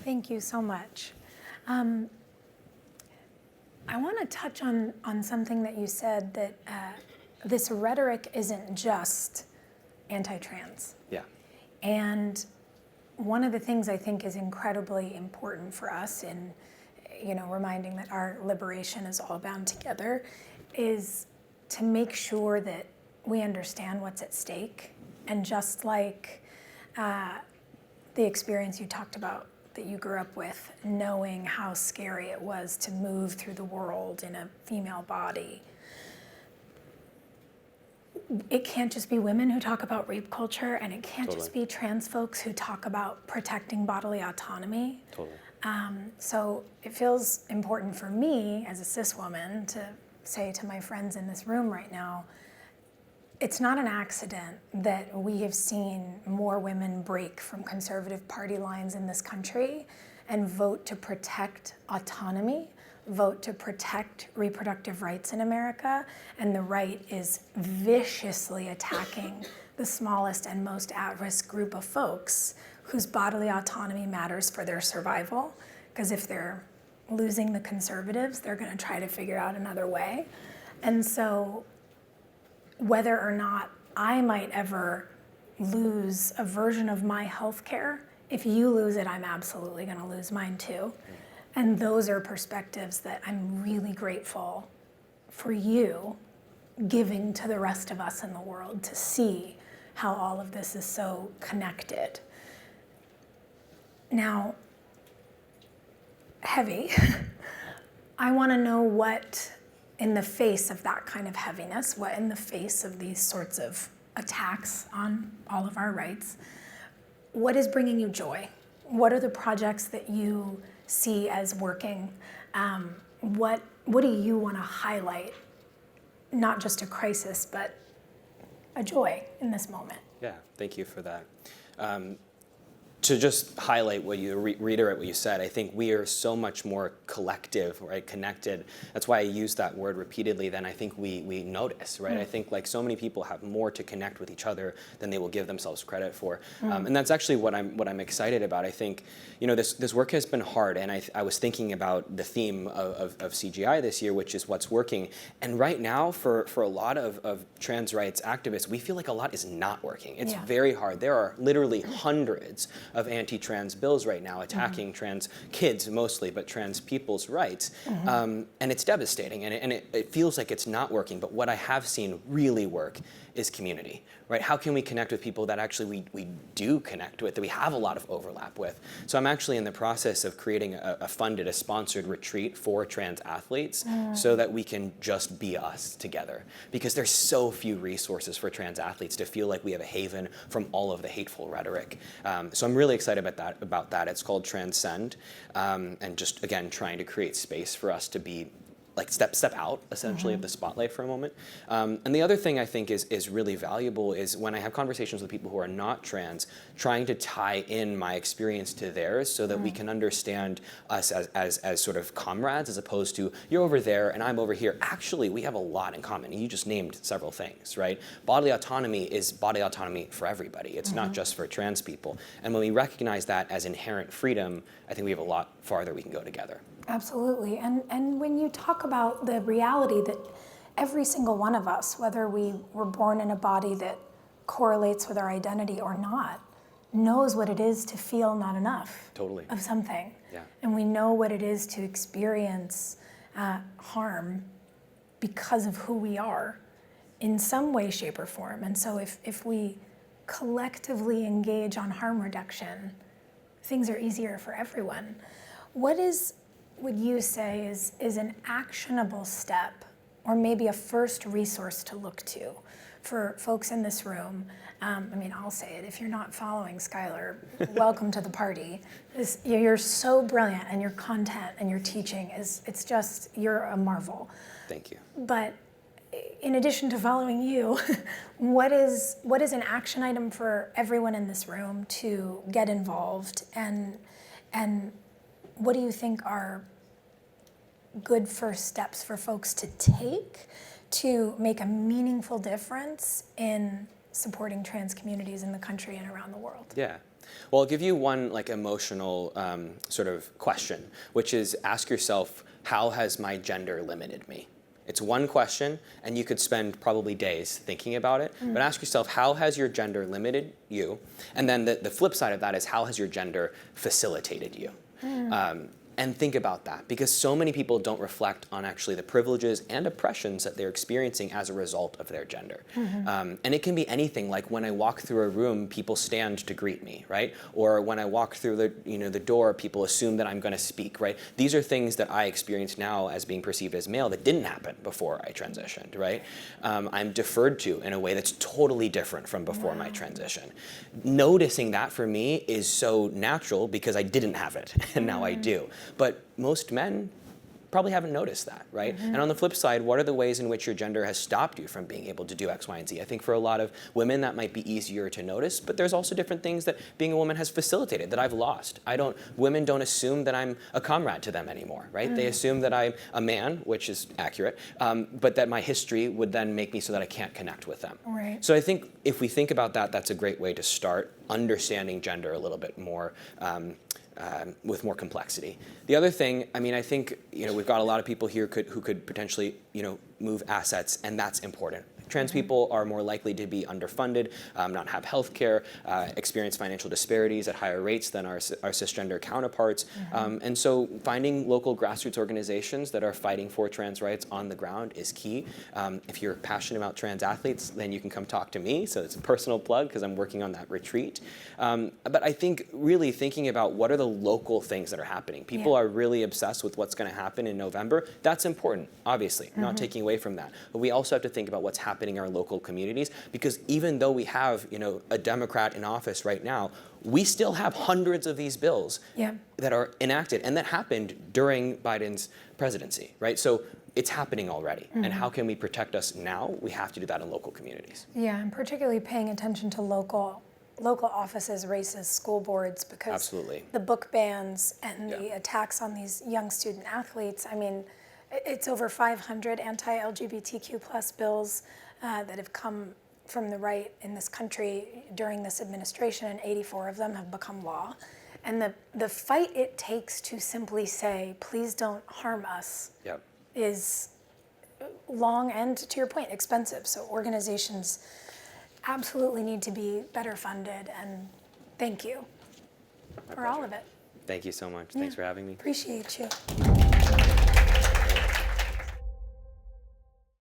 Thank you so much. I want to touch on something that you said, that this rhetoric isn't just anti-trans. Yeah. And one of the things I think is incredibly important for us in, reminding that our liberation is all bound together, is to make sure that we understand what's at stake. And just like the experience you talked about that you grew up with, knowing how scary it was to move through the world in a female body, it can't just be women who talk about rape culture, and it can't just be trans folks who talk about protecting bodily autonomy. Totally. So it feels important for me as a cis woman to say to my friends in this room right now, it's not an accident that we have seen more women break from conservative party lines in this country and vote to protect autonomy, vote to protect reproductive rights in America, and the right is viciously attacking the smallest and most at-risk group of folks whose bodily autonomy matters for their survival. Because if they're losing the conservatives, they're going to try to figure out another way. And so whether or not I might ever lose a version of my health care, if you lose it, I'm absolutely going to lose mine too. And those are perspectives that I'm really grateful for you giving to the rest of us in the world, to see how all of this is so connected. Now, heavy, I want to know what, in the face of that kind of heaviness, what in the face of these sorts of attacks on all of our rights, what is bringing you joy? What are the projects that you see as working? What do you want to highlight? Not just a crisis, but a joy in this moment. Yeah, thank you for that. To just highlight what you, reiterate what you said, I think we are so much more collective, right, connected. That's why I use that word repeatedly than I think we notice, right? I think like so many people have more to connect with each other than they will give themselves credit for. And that's actually what I'm excited about. I think, this work has been hard, and I was thinking about the theme of CGI this year, which is what's working. And right now, for a lot of trans rights activists, we feel like a lot is not working. It's very hard. There are literally hundreds of anti-trans bills right now attacking trans kids mostly, but trans people's rights. And it's devastating, and it feels like it's not working. But what I have seen really work is community, right? How can we connect with people that actually we do connect with, that we have a lot of overlap with? So I'm actually in the process of creating a sponsored retreat for trans athletes so that we can just be us together. Because there's so few resources for trans athletes to feel like we have a haven from all of the hateful rhetoric. So I'm really excited about that. It's called Transcend, and just, again, trying to create space for us to be like step out essentially of the spotlight for a moment. And the other thing I think is really valuable is when I have conversations with people who are not trans, trying to tie in my experience to theirs so that we can understand us as sort of comrades, as opposed to you're over there and I'm over here. Actually, we have a lot in common. You just named several things, right? Bodily autonomy is bodily autonomy for everybody. It's not just for trans people. And when we recognize that as inherent freedom, I think we have a lot farther we can go together. Absolutely. And when you talk about the reality that every single one of us, whether we were born in a body that correlates with our identity or not, knows what it is to feel not enough of something. Yeah. And we know what it is to experience harm because of who we are in some way, shape, or form. And so if we collectively engage on harm reduction, things are easier for everyone. What would you say is an actionable step, or maybe a first resource to look to for folks in this room? I'll say it, if you're not following Schuyler, welcome to the party. You're so brilliant, and your content and your teaching you're a marvel. Thank you. But in addition to following you, what is an action item for everyone in this room to get involved, and what do you think are good first steps for folks to take to make a meaningful difference in supporting trans communities in the country and around the world? Yeah. Well, I'll give you one like emotional sort of question, which is ask yourself, how has my gender limited me? It's one question, and you could spend probably days thinking about it. But ask yourself, how has your gender limited you? And then the flip side of that is, how has your gender facilitated you? And think about that, because so many people don't reflect on actually the privileges and oppressions that they're experiencing as a result of their gender. And it can be anything, like when I walk through a room, people stand to greet me, right? Or when I walk through the door, people assume that I'm going to speak, right? These are things that I experience now as being perceived as male that didn't happen before I transitioned, right? I'm deferred to in a way that's totally different from before my transition. Noticing that for me is so natural because I didn't have it, and now I do. But most men probably haven't noticed that, right? And on the flip side, what are the ways in which your gender has stopped you from being able to do X, Y, and Z? I think for a lot of women that might be easier to notice, but there's also different things that being a woman has facilitated that I've lost. Women don't assume that I'm a comrade to them anymore, right? They assume that I'm a man, which is accurate, but that my history would then make me so that I can't connect with them. Right. So I think if we think about that, that's a great way to start understanding gender a little bit more, with more complexity. The other thing, I mean, I think we've got a lot of people here who could potentially move assets, and that's important. Trans people are more likely to be underfunded, not have health care, experience financial disparities at higher rates than our cisgender counterparts. And so finding local grassroots organizations that are fighting for trans rights on the ground is key. If you're passionate about trans athletes, then you can come talk to me. So it's a personal plug because I'm working on that retreat. But I think really thinking about what are the local things that are happening. People are really obsessed with what's going to happen in November. That's important, obviously, not taking away from that. But we also have to think about what's happening in our local communities, because even though we have a Democrat in office right now, we still have hundreds of these bills that are enacted and that happened during Biden's presidency, right? So it's happening already. And how can we protect us now? We have to do that in local communities. Yeah, and particularly paying attention to local offices, races, school boards, because Absolutely. the book bans and the attacks on these young student athletes, I mean, it's over 500 anti-LGBTQ plus bills that have come from the right in this country during this administration, and 84 of them have become law. And the fight it takes to simply say, please don't harm us, is long and, to your point, expensive. So organizations absolutely need to be better funded, and thank you for all of it. Thank you so much. Thanks for having me. Appreciate you.